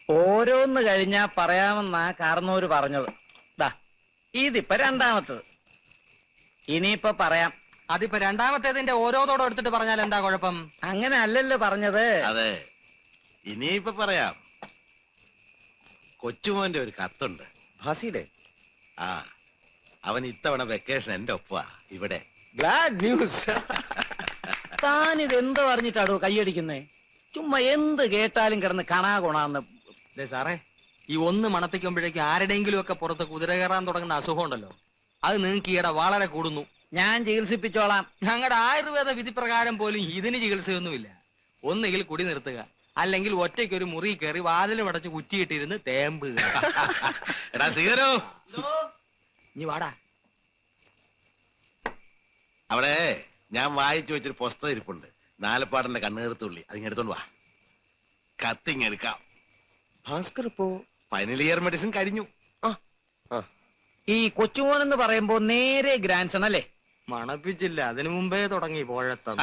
ഓരോന്ന് കഴിഞ്ഞാ പറയാമെന്നാ കാർന്നോര് പറഞ്ഞത്. ദാ ഇതിപ്പോ രണ്ടാമത്തത്. ഇനിയിപ്പൊ പറയാം. അതിപ്പോ രണ്ടാമത്തേതിന്റെ ഓരോതോടെ എടുത്തിട്ട് പറഞ്ഞാൽ എന്താ കുഴപ്പം? അങ്ങനെ അല്ലല്ലോ പറഞ്ഞത്. അതെ, ഇനിയിപ്പൊ പറയാം. കൊച്ചുമോന്റെ ഒരു കത്തുണ്ട്. ഭാസിയുടെ? ആ, അവൻ ഇത്തവണ വെക്കേഷൻ എന്റെ ഒപ്പാ ഇവിടെ. GLAAD news. താൻ ഇതെന്തോ പറഞ്ഞിട്ടാടോ കൈയടിക്കുന്നേ? ചുമ്മാ എന്ത് കേട്ടാലും കിടന്ന് കണാ കൊണാന്ന്. സാറേ, ഈ ഒന്ന് മണപ്പിക്കുമ്പോഴേക്കും ആരുടെയെങ്കിലും ഒക്കെ പുറത്ത് കുതിര കയറാൻ തുടങ്ങുന്ന അസുഖം ഉണ്ടല്ലോ, അത് നിങ്ങൾക്ക് ഈയിടെ വളരെ കൂടുന്നു. ഞാൻ ചികിത്സിപ്പിച്ചോളാം. ഞങ്ങളുടെ ആയുർവേദ വിധി പ്രകാരം പോലും ഇതിന് ചികിത്സയൊന്നുമില്ല. ഒന്നുകിൽ കുടി നിർത്തുക, അല്ലെങ്കിൽ ഒറ്റയ്ക്ക് ഒരു മുറി കയറി വാതിലും അടച്ച് കുറ്റിയിട്ടിരുന്ന് തേമ്പുക. നീ വാടാ. അവിടെ ഞാൻ വായിച്ചു വെച്ചൊരു പുസ്തകം ഇരിപ്പുണ്ട്, നാലപ്പാടന്റെ കണ്ണുകീർത്തുള്ളി. അതിങ്ങെടുത്തോണ്ട് വാ, കത്തിങ്ങെടുക്കാം. ഭാസ്കർ ഇപ്പോ ഫൈനൽ ഇയർ മെഡിസിൻ കഴിഞ്ഞു. ഈ കൊച്ചുമോൻ എന്ന് പറയുമ്പോ നേരെ ഗ്രാൻഡ് സൺ അല്ലേ? മണപ്പിച്ചില്ല, അതിനു മുമ്പേ തുടങ്ങി പോഴത്തം.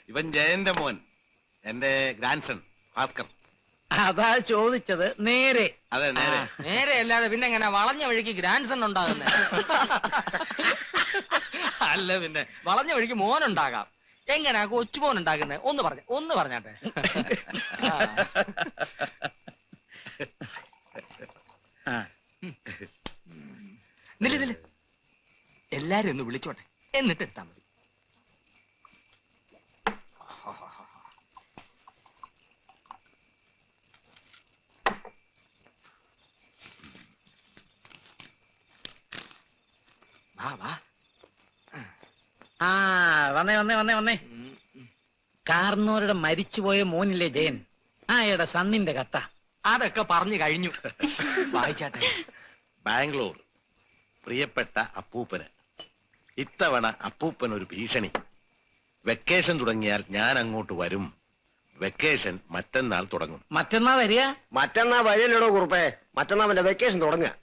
ഇവൻ ജയന്റെ മോൻ, എന്റെ ഗ്രാൻഡ് സൺ ഭാസ്കർ. അതാ ചോദിച്ചത്. നേരെ? അതെ, നേരെ. നേരെ അല്ലാതെ പിന്നെ എങ്ങനെ വളഞ്ഞ വഴിക്ക് ഗ്രാൻഡ് സൺ ഉണ്ടാകുന്നേ? അല്ല, പിന്നെ വളഞ്ഞ വഴിക്ക് മോൻ ഉണ്ടാകാം. എങ്ങനെയാ കൊച്ചുമോൻ ഉണ്ടാക്കുന്നത്? ഒന്ന് പറഞ്ഞാട്ടെ. നില്ല്, എല്ലാരും ഒന്ന് വിളിച്ചോട്ടെ, എന്നിട്ട് എടുത്താ മതി. വാ. ആ, വന്നേ. കാർന്നോരുടെ മരിച്ചുപോയ മോനില്ലേ ജയൻ, ആ എടാ സണ്ണിന്റെ കത്ത. അതൊക്കെ പറഞ്ഞു കഴിഞ്ഞു. വായിച്ചാട്ടെ. ബാംഗ്ലൂർ. പ്രിയപ്പെട്ട അപ്പൂപ്പന്, ഇത്തവണ അപ്പൂപ്പൻ ഒരു ഭീഷണി. വെക്കേഷൻ തുടങ്ങിയാൽ ഞാൻ അങ്ങോട്ട് വരും. വെക്കേഷൻ മറ്റന്നാൾ തുടങ്ങും. മറ്റന്നാ വരിക? മറ്റന്നാ വരില്ലടോ കുറുപ്പേ, മറ്റന്നാ അവന്റെ വെക്കേഷൻ തുടങ്ങുക.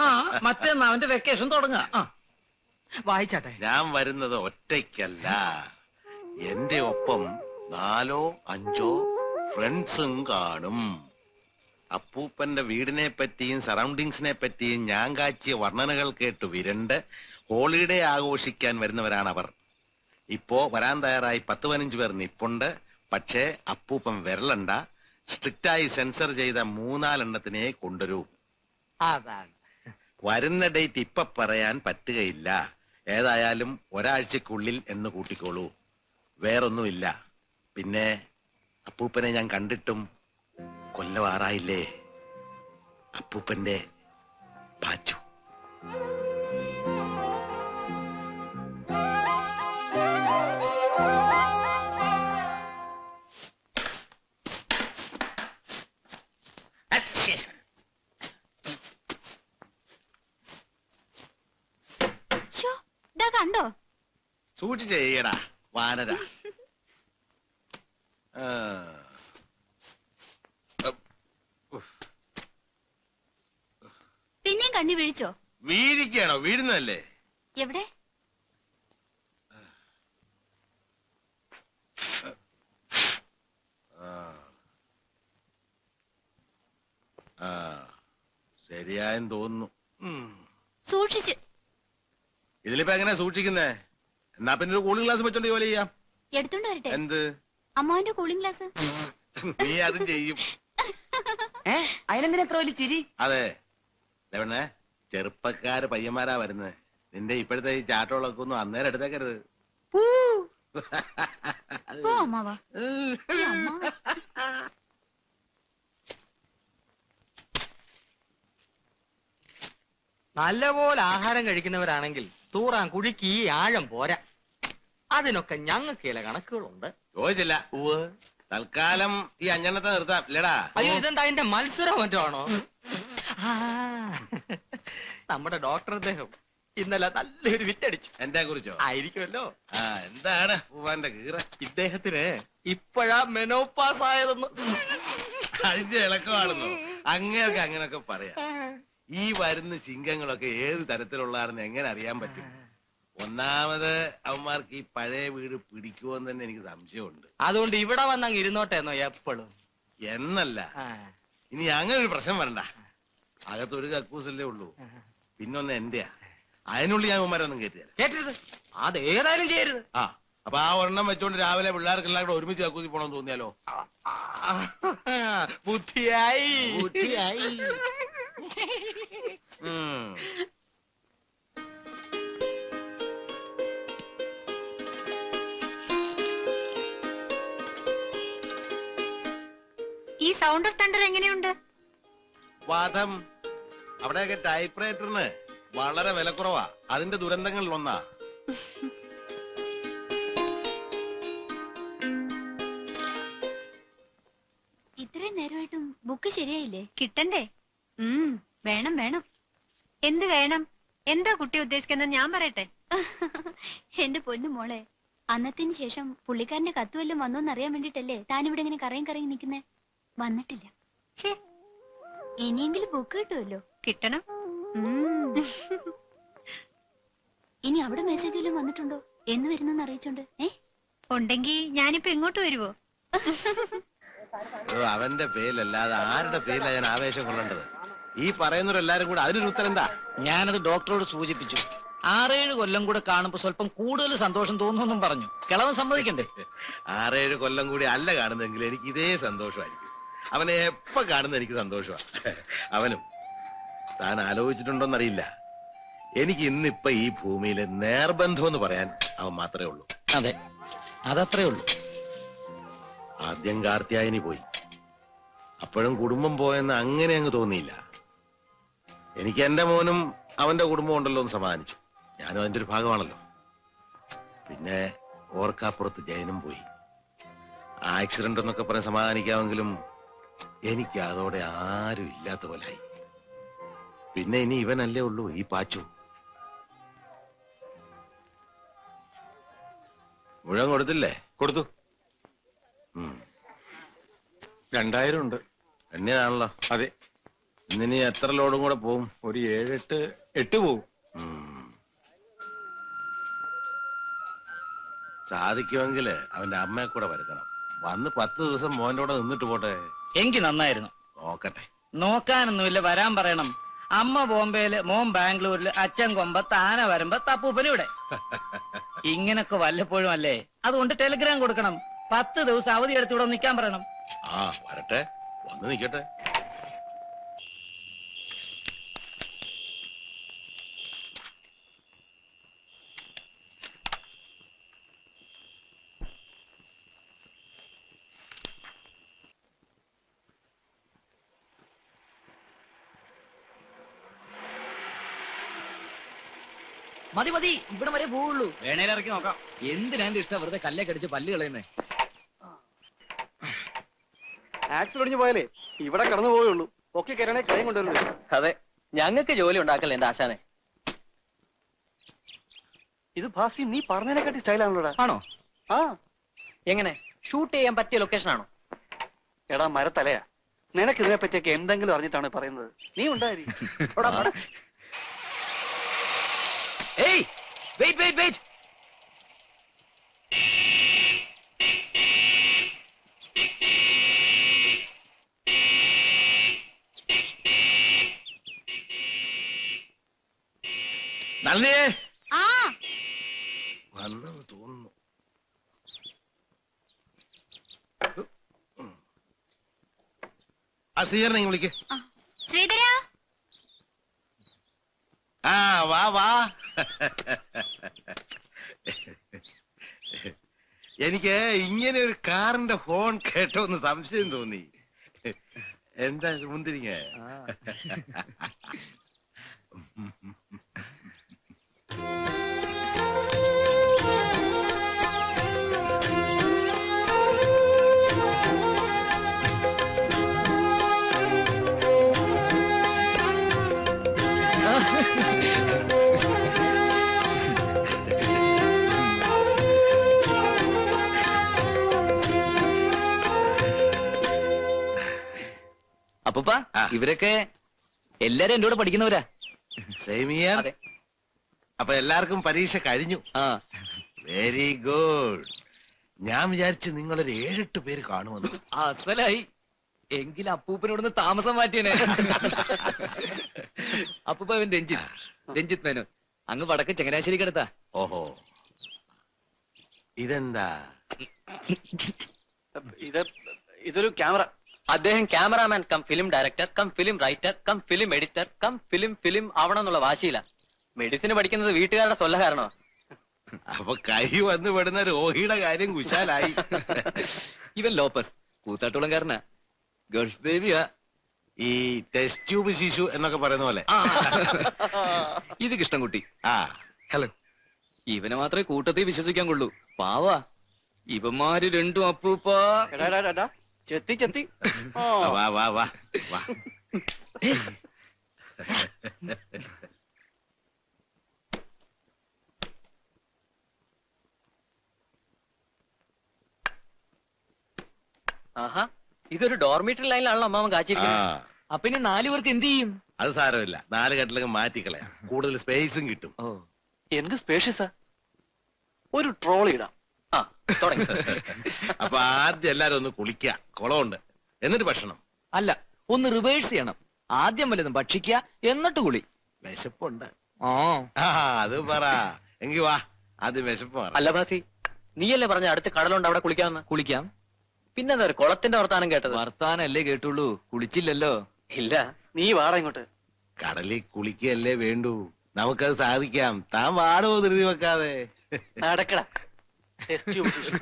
ആ, മറ്റന്നാ അവന്റെ വെക്കേഷൻ തുടങ്ങുക. വായിച്ചാട്ടെ. ഞാൻ വരുന്നത് ഒറ്റയ്ക്കല്ല, എന്റെ ഒപ്പം 4 or 5 ഫ്രണ്ട്സും കാണും. അപ്പൂപ്പന്റെ വീടിനെ പറ്റിയും സറൗണ്ടിങ്സിനെ പറ്റിയും ഞാൻ കാച്ചിയ വർണ്ണനകൾ കേട്ട് വിരണ്ട് ഹോളിഡേ ആഘോഷിക്കാൻ വരുന്നവരാണ് അവർ. ഇപ്പോ വരാൻ തയ്യാറായി 10-15 പേർ നിപ്പുണ്ട്. പക്ഷേ അപ്പൂപ്പൻ വരലണ്ട, സ്ട്രിക്റ്റായി സെൻസർ ചെയ്ത 3-4 എണ്ണത്തിനെ കൊണ്ടുവരൂ. അതാണ് വരുന്ന ഡേറ്റ് ഇപ്പൊ പറയാൻ പറ്റുകയില്ല. ഏതായാലും ഒരാഴ്ചക്കുള്ളിൽ എന്ന് കൂട്ടിക്കോളൂ. വേറൊന്നുമില്ല. പിന്നെ അപ്പൂപ്പനെ ഞാൻ കണ്ടിട്ടും കൊല്ലവാറായില്ലേ. അപ്പൂപ്പന്റെ പാച്ചു. കണ്ടോ? സൂക്ഷിച്ച് ചെയ്യടാ വാനര. പിന്നെയും കണ്ണി വീഴിച്ചോ? വീഴിക്കാണോ? വീഴുന്നതല്ലേ. എവിടെ? ശരിയായെന്ന് തോന്നുന്നു. സൂക്ഷിച്ച്. ഇതിലിപ്പോ എങ്ങനെ സൂക്ഷിക്കുന്നേ? എന്നാ പിന്നെ ഒരു കൂളിംഗ് ഗ്ലാസ് വെച്ചോണ്ട് ജോലി ചെയ്യാം. എടുത്തോണ്ട് വരട്ടെ? എന്ത്? അമ്മാവന്റെ കൂളിംഗ് ഗ്ലാസ്. നീ അതും ചെയ്യും. അതിനെന്തിനാ എത്ര വലിയ ചിരി? അതെ, ദേവണ്ണേ, ചെറുപ്പക്കാര് പയ്യന്മാരാ വരുന്നത്. നിന്റെ ഇപ്പോഴത്തെ ഈ ചാട്ടോളൊക്കെ ഒന്നും അന്നേരം എടുത്തേക്കരുത്. നല്ലപോലെ ആഹാരം കഴിക്കുന്നവരാണെങ്കിൽ തൂറാൻ കുഴിക്ക് ഈ ആഴം പോരാ. അതിനൊക്കെ ഞങ്ങൾക്ക് ചില കണക്കുകളുണ്ട്. ചോദിച്ചില്ല. തൽക്കാലം ഈ 5 എണ്ണത്തെ നിർത്താം ഇല്ലടാ. അയ്യോ, ഇതെന്താ അതിന്റെ മത്സരം മറ്റോ ആണോ? നമ്മുടെ ഡോക്ടർ അദ്ദേഹം ഇന്നലെ നല്ലൊരു വിറ്റടിച്ചു. എന്നെ കുറിച്ചോ? ആയിരിക്കുമല്ലോ. എന്താണ് പൂവാന്റെ കീറ? ഇദ്ദേഹത്തിന് ഇപ്പോഴാ മെനോപാസ് ആയതെന്ന്. അതിന്റെ ഇളക്കമാണെന്നോ? അങ്ങനെയൊക്കെ അങ്ങനെയൊക്കെ പറയാം. ഈ വരുന്ന ചിങ്കങ്ങളൊക്കെ ഏത് തരത്തിലുള്ളതാണെന്ന് എങ്ങനെ അറിയാൻ പറ്റും? ഒന്നാമത് അവന്മാർക്ക് ഈ പഴയ വീട് പിടിക്കുമെന്ന് തന്നെ എനിക്ക് സംശയമുണ്ട്. അതുകൊണ്ട് ഇവിടെ വന്നങ്ങ് ഇരുന്നോട്ടെ എന്നോ എപ്പോഴും? എന്നല്ല, ഇനി അങ്ങനെ ഒരു പ്രശ്നം വരണ്ട. അകത്തൊരു കക്കൂസല്ലേ ഉള്ളൂ, പിന്നൊന്ന് എന്റെയാ. അതിനുള്ളിൽ ഞാൻ ഉമ്മാരൊന്നും കയറ്റിയാൽ കേട്ടരുത്, അത് ഏതായാലും ചെയ്യരുത്. ആ. അപ്പൊ ആ ഒരെണ്ണം വെച്ചോണ്ട് രാവിലെ പിള്ളേർക്ക് എല്ലാം കൂടെ ഒരുമിച്ച് കക്കൂസി പോണെന്ന് തോന്നിയാലോ? ബുദ്ധിയായി. ഉം. ഈ സൗണ്ട് ഓഫ് തണ്ടർ എങ്ങനെയുണ്ട്? വാദം അവിടെയൊക്കെ ടൈപ്പ്റൈറ്ററിന് വളരെ വിലക്കുറവാ. അതിന്റെ ദുരന്തങ്ങളിൽ ഒന്നാ. ഇത്രയും നേരമായിട്ടും ബുക്ക് ശരിയായില്ലേ? കിട്ടണ്ടേ? വേണം വേണം. എന്ത് വേണം? എന്താ കുട്ടി ഉദ്ദേശിക്കുന്നത് ഞാൻ പറയട്ടെ? എന്റെ പൊന്നു മോളെ, അന്നത്തിന് ശേഷം പുള്ളിക്കാരന്റെ കത്ത് വല്ലതും വന്നോന്ന് അറിയാൻ വേണ്ടിട്ടല്ലേ താനിവിടെ ഇങ്ങനെ കറയും കറയും നിൽക്കുന്നേ? വന്നിട്ടില്ല. ഇനിയെങ്കിലും ബുക്ക് കിട്ടുമല്ലോ. കിട്ടണം. ഇനി അവിടെ മെസ്സേജ് വല്ലതും വന്നിട്ടുണ്ടോ? എന്ന് വരുന്നെന്ന് അറിയിച്ചോണ്ട്. ഉണ്ടെങ്കി ഞാനിപ്പോ ഇങ്ങോട്ട് വരുവോ? അവന്റെ പേരിലല്ലാതെ ആരുടെ പേരിലാ ഞാൻ ആവേശം കൊള്ളേണ്ടത്? ഈ പറയുന്നവരെല്ലാരും കൂടെ അതിനൊരു ഉത്തരം എന്താ? ഞാനത് ഡോക്ടറോട് സൂചിപ്പിച്ചു. 6-7 കൊല്ലം കൂടെ കാണുമ്പോ സ്വല്പം കൂടുതൽ സന്തോഷം തോന്നുമെന്നും പറഞ്ഞു. കിളവൻ സമ്മതിക്കണ്ടേ? 6-7 കൊല്ലം കൂടി അല്ല കാണുന്നെങ്കിൽ എനിക്ക് ഇതേ സന്തോഷമായിരിക്കും. അവനെ എപ്പ കാണുന്ന എനിക്ക് സന്തോഷമാണ്. അവനും. താൻ ആലോചിച്ചിട്ടുണ്ടോന്നറിയില്ല, എനിക്ക് ഇന്നിപ്പൊ ഈ ഭൂമിയിലെ നേർബന്ധം എന്ന് പറയാൻ അവൻ മാത്രമേ ഉള്ളൂ. അതെ, അതത്രേ ഉള്ളൂ. ആദ്യം കാർത്തിയായനി പോയി, അപ്പോഴും കുടുംബം പോയെന്ന് അങ്ങനെ അങ്ങ് തോന്നിയില്ല. എനിക്ക് എന്റെ മോനും അവന്റെ കുടുംബം ഉണ്ടല്ലോ എന്ന് സമാധാനിച്ചു. ഞാനും അതിന്റെ ഒരു ഭാഗമാണല്ലോ. പിന്നെ ഓർക്കാപ്പുറത്ത് ജയനും പോയി. ആക്സിഡന്റ് എന്നൊക്കെ പറഞ്ഞ് സമാധാനിക്കാമെങ്കിലും എനിക്ക് അതോടെ ആരും ഇല്ലാത്ത പോലായി. പിന്നെ ഇനി ഇവനല്ലേ ഉള്ളൂ, ഈ പാച്ചു. മുഴുവൻ കൊടുത്തില്ലേ? കൊടുത്തു. 2000 ഉണ്ട്. എണ്ണയാണല്ലോ. അതെ. ഇന്നിനി എത്ര ലോഡും കൂടെ പോവും? ഒരു 7-8 പോവും. സാധിക്കുമെങ്കില് അവന്റെ അമ്മയെ കൂടെ വരുത്തണം. വന്ന് 10 ദിവസം മോന്റെ കൂടെ നിന്നിട്ട് പോട്ടെ. എങ്കി നന്നായിരുന്നു. നോക്കട്ടെ. നോക്കാനൊന്നുമില്ല, വരാൻ പറയണം. അമ്മ ബോംബെയില്, മോൻ ബാംഗ്ലൂരില്, അച്ഛൻ കൊമ്പത്ത്, ആന വരുമ്പോ തപ്പൂപ്പന് ഇവിടെ. ഇങ്ങനൊക്കെ വല്ലപ്പോഴും അല്ലേ? അതുകൊണ്ട് ടെലിഗ്രാം കൊടുക്കണം. 10 ദിവസം അവധി എടുത്ത് ഇവിടെ നിൽക്കാൻ പറയണം. ആ വരട്ടെ, വന്ന് നിക്കട്ടെ. മതി മതി, ഇവിടെ വരെ പോവുള്ളൂ. വേണേലിറക്കി നോക്കാം. എന്തിനാ എന്റെ ഇഷ്ടം വെറുതെ കല്ലേ കടിച്ച് പല്ല് കളയുന്നേ? ആക്സിഡന്റ് പോയാലേ ഇവിടെ കടന്നു പോയുള്ളൂ. ഒക്കെ കയറണേ കൈയും കൊണ്ടുവരുന്നു. അതെ, ഞങ്ങൾക്ക് ജോലി ഉണ്ടാക്കല്ലേ എന്റെ ആശാനെ. ഇത് ഭാസി നീ പറഞ്ഞതിനെക്കാട്ടി സ്റ്റൈലാണല്ലോടാ. ആണോ? ആ, എങ്ങനെ? ഷൂട്ട് ചെയ്യാൻ പറ്റിയ ലൊക്കേഷൻ ആണോ? എടാ മരത്തലയാ. നിനക്ക് ഇതിനെ പറ്റിയൊക്കെ എന്തെങ്കിലും അറിഞ്ഞിട്ടാണ് പറയുന്നത്. നീ ഉണ്ടായി. ഏയ്, വെയിറ്റ് വെയിറ്റ് വെയിറ്റ്. നളിനിയേ, ആ വന്നെന്ന് തോന്നുന്നു. ആ സീയറിനെ വിളിക്ക്. ശ്രീധര, ആ വാ വാ. എനിക്ക് ഇങ്ങനെ ഒരു കാറിന്റെ ഹോൺ കേട്ടോ എന്ന് സംശയം തോന്നി. എന്താ മുന്തിരിങ്ങ? അപ്പൂപ്പ, ഇവരൊക്കെ എല്ലാരും എന്റെ കൂടെ പഠിക്കുന്നവരാ. Same year. അതെ. അപ്പൊ എല്ലാവർക്കും പരീക്ഷ കഴിഞ്ഞു. Very good. ഞാൻ വിചാരിച്ചു നിങ്ങളൊരു 7-8 പേര് കാണുമെന്ന്. അസലായി. എങ്കിൽ അപ്പൂപ്പനോടൊന്ന് താമസം മാറ്റിയനെ. അപ്പൂപ്പ അവൻ രഞ്ജിത്ത് മേനോൻ, അങ്ങ് വടക്ക് ചങ്ങനാശ്ശേരിക്കടുത്താ. ഓഹോ, ഇതെന്താ? ഇതൊരു ക്യാമറ. അദ്ദേഹം cameraman come film director come film writer come film editor come film ആവണം എന്നുള്ള വാശിയില്ല. മെഡിസിന് പഠിക്കുന്നത് വീട്ടുകാരുടെ സ്വല്ല കാരണോ. അപ്പൊ കൈ വന്ന് പെടുന്ന രോഹിയുടെ കാര്യം കുശാലായി. ഇവൻ ലോപ്പസ് കൂത്താട്ടുളംകാരനാ, ഗൾഫ് ബേബിയാ. ഈ ടെസ്റ്റ് ട്യൂബ് ശിശു എന്നൊക്കെ പറയുന്ന പോലെ. ഇത് കൃഷ്ണൻകുട്ടി. ആ, ഹലോ. ഇവനെ മാത്രമേ കൂട്ടത്തിൽ വിശ്വസിക്കാൻ കൊള്ളൂ, പാവാ. ഇവന്മാര് രണ്ടും അപ്പൂപ്പ. ചെത്തി വാ വാ വാ വാ. ആഹാ, ഇതൊരു ഡോർമിറ്ററി ലൈനിലാണല്ലോ അമ്മാവൻ ആ, കാച്ചിരിക്കുന്നത്. അപ്പൊ ഇനി 4 പേർക്ക് എന്ത് ചെയ്യും? അത് സാരമില്ല, 4 കെട്ടിലൊക്കെ മാറ്റിക്കളയാം, കൂടുതൽ സ്പേസും കിട്ടും. ഓ, എന്ത് സ്പേഷ്യസാ. ഒരു ട്രോളി ഇടാം. ആ തുടങ്ങി. അപ്പൊ ആദ്യം എല്ലാരും ഒന്ന് കുളിക്കുക, കുളമുണ്ട്, എന്നിട്ട് ഭക്ഷണം. അല്ല, ഒന്ന് റിവേഴ്സ് ചെയ്യണം. ആദ്യം വല്ലതും ഭക്ഷിക്കുക, എന്നിട്ട് കുളി. വിശപ്പുണ്ട്. ആ, അത് പറ. എങ്കി വാ, ആദ്യം വിശപ്പ് മാറാം. അല്ല ബ്രാസി, നീയല്ലേ പറഞ്ഞ അടുത്ത് കടലുണ്ട് അവിടെ കുളിക്കാമെന്ന്? കുളിക്കാം. പിന്നെന്താ ഒരു കുളത്തിന്റെ വർത്താനം കേട്ടത്? വർത്താനല്ലേ കേട്ടുള്ളൂ, കുളിച്ചില്ലല്ലോ. ഇല്ല. നീ വാടാ ഇങ്ങോട്ട്. കടലിൽ കുളിക്കല്ലേ വേണ്ടൂ, നമുക്കത് സാധിക്കാം. താൻ വാടോ ധൃതി വെക്കാതെ. നടക്കടാ. ടെസ്റ്റ് ട്യൂബ് ശിശു.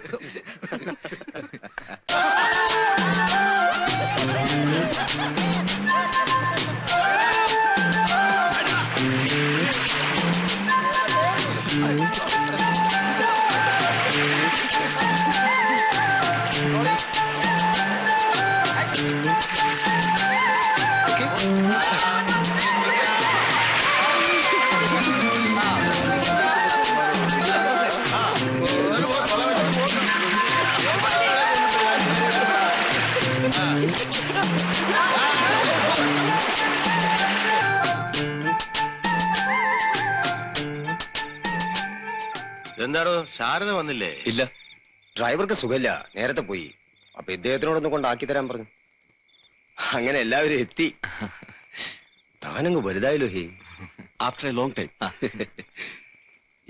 എന്താടോ, ശാരദ വന്നില്ലേ? ഇല്ല, ഡ്രൈവർക്ക് സുഖമില്ല, നേരത്തെ പോയി. അപ്പൊ ഇദ്ദേഹത്തിനോടൊന്ന് കൊണ്ടാക്കി തരാൻ പറഞ്ഞു. അങ്ങനെ എല്ലാവരും എത്തി. താനങ്ങ് വലുതായല്ലോ. ഹേ, ആഫ്റ്റർ എ ലോങ് ടൈം.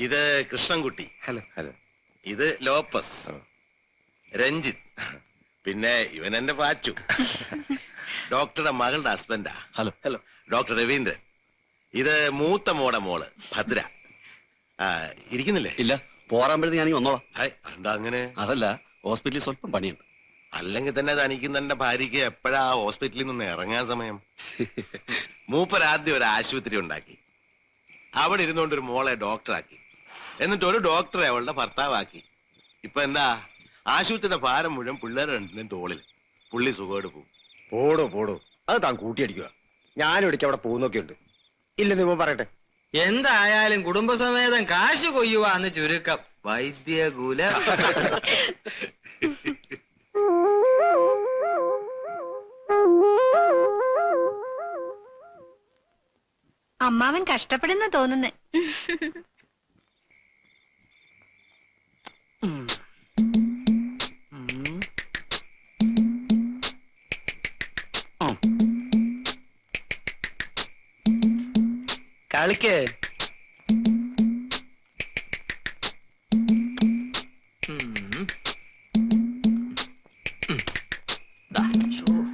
ഇത് കൃഷ്ണൻകുട്ടി. ഹലോ. ഹലോ. ഇത് ലോപ്പസ്, രഞ്ജിത്ത്, പിന്നെ ഇവൻ എന്റെ പാച്ചു, ഡോക്ടറുടെ മകളുടെ ഹസ്ബൻഡാ. ഹലോ. ഹലോ. ഡോക്ടർ രവീന്ദ്രൻ. ഇത് മൂത്ത മോടെ മോള് ഭദ്ര. ഇരിക്കുന്നില്ലേ? ഇല്ല, പോറാമ്പഴത്തെ ഞാനീ വന്നോളാം. ഹായ്, എന്താ അങ്ങനെ? അതല്ല, ഹോസ്പിറ്റലിൽ സ്വല്പം പണിയുണ്ട്. അല്ലെങ്കിൽ തന്നെ തനിക്കുന്ന ഭാര്യയ്ക്ക് എപ്പോഴാ ഹോസ്പിറ്റലിൽ നിന്ന് ഇറങ്ങാൻ സമയം? മൂപ്പരാദ്യം ഒരു ആശുപത്രി ഉണ്ടാക്കി, അവിടെ ഇരുന്നുകൊണ്ട് ഒരു മോളെ ഡോക്ടറാക്കി, എന്നിട്ട് ഒരു ഡോക്ടറെ അവളുടെ ഭർത്താവാക്കി. ഇപ്പൊ എന്താ, ആശുപത്രിയുടെ ഭാരം മുഴുവൻ പിള്ളേരെ രണ്ടിനും തോളിൽ. പുള്ളി സുഖമായിട്ട് പോകും. പോടോ, അത് താൻ കൂട്ടിയടിക്കുക. ഞാനും ഇടയ്ക്ക് അവിടെ പോകുന്നൊക്കെയുണ്ട്. ഇല്ലെന്ന് ഇവൻ പറയട്ടെ. എന്തായാലും കുടുംബസമേതം കാശ് കൊയ്യുവാന്ന് ചുരുക്കം. വൈദ്യകുല. അമ്മാവൻ കഷ്ടപ്പെടുന്ന തോന്നുന്നു. കളിക്ക്.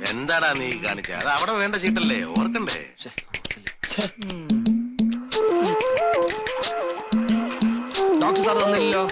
എന്താടാ നീ കാണിച്ച? അത് അവിടെ വേണ്ട ചീട്ടല്ലേ, ഓർക്കണ്ടേ? Doctor sir തന്നില്ലല്ലോ.